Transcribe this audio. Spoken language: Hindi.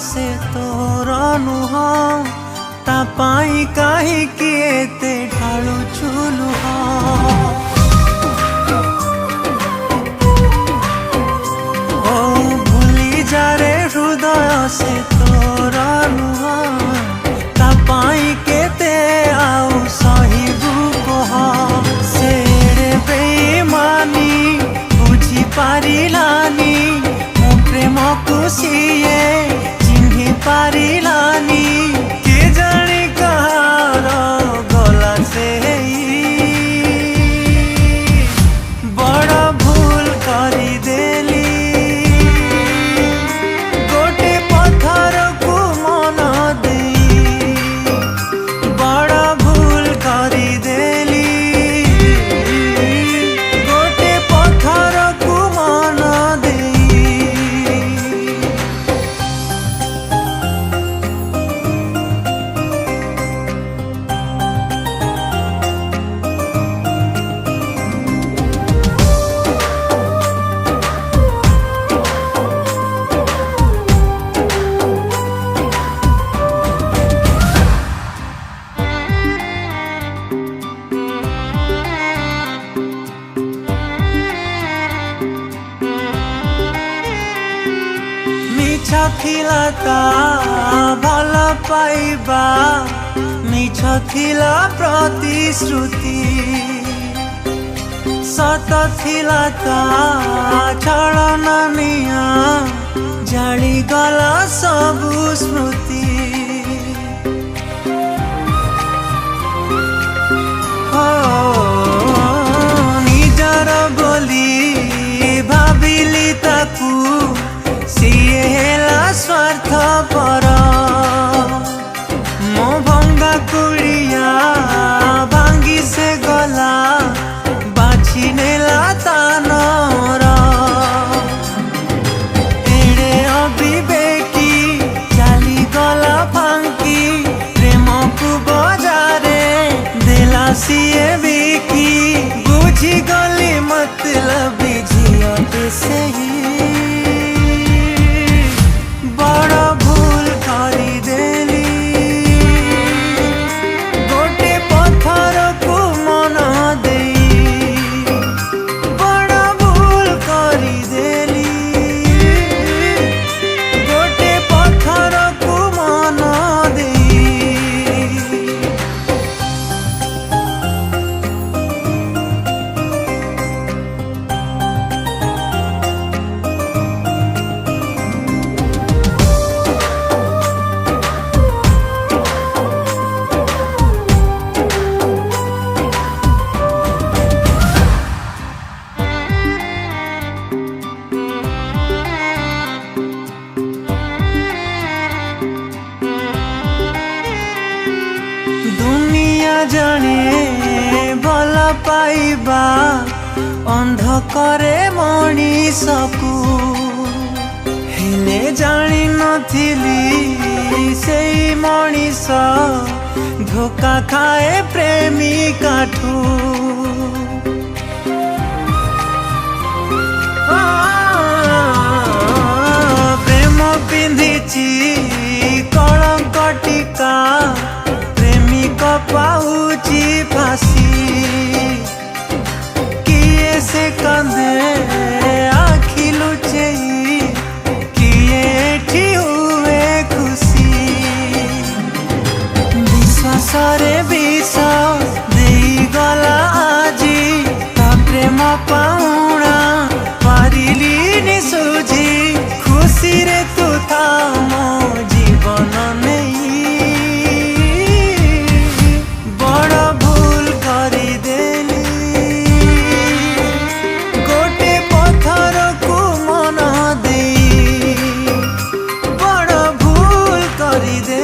से तोर नुह ता पाई काहे किएते ढालु चुलुह ओ भूली जा रे हृदय से तोर नुह ता पाई केते आउ सहिबु कह से बेईमानी बुझी पारिलानी मो प्रेम को सीए चिन्हि पारिलानी के जानी कहार गला से बड़ भूल करी देली गोटे पत्थर को मन देई बड़ भूल करी देली गोटे पत्थर को मन देई मिछ थिला ता भल पाइबा मिछ थिला प्रतिश्रुति सत थिला ता छलना निया जाली गला सबु स्मृति हो निजर बोली भाविली ताकू सिए हेला स्वार्थ पर मो भंगा कुड़िया भांगी से गला बाछी नेला तानर एड़े अविवेकी चाली गला फांकी प्रेम को बजारे देला सिए बिकी बुझी गली मतलब झियते से ही बड़ भूल करी देली गोटे पत्थर को मन देई बड़ भूल करी देली गोटे पत्थर को मन देई दुनिया जाने भल पाइबा अंध करे मनीषकू हेले जानी नथिली सेई मनीष धोखा खाए प्रेमिकाठू प्रेम पिंधिची कलंक टीका प्रेमिक पाउची फांसी किए से कंधे आखि लुचेई किए एठी हुए खुशी विश्वास रे विष देई गला आजी ता प्रेम पाउणा पारिली नि सुझी खुशी रे तू था मो जीवन नहीं बड़ भूल करी देली गोटे पत्थर को मन देई बड़ भूल करी दे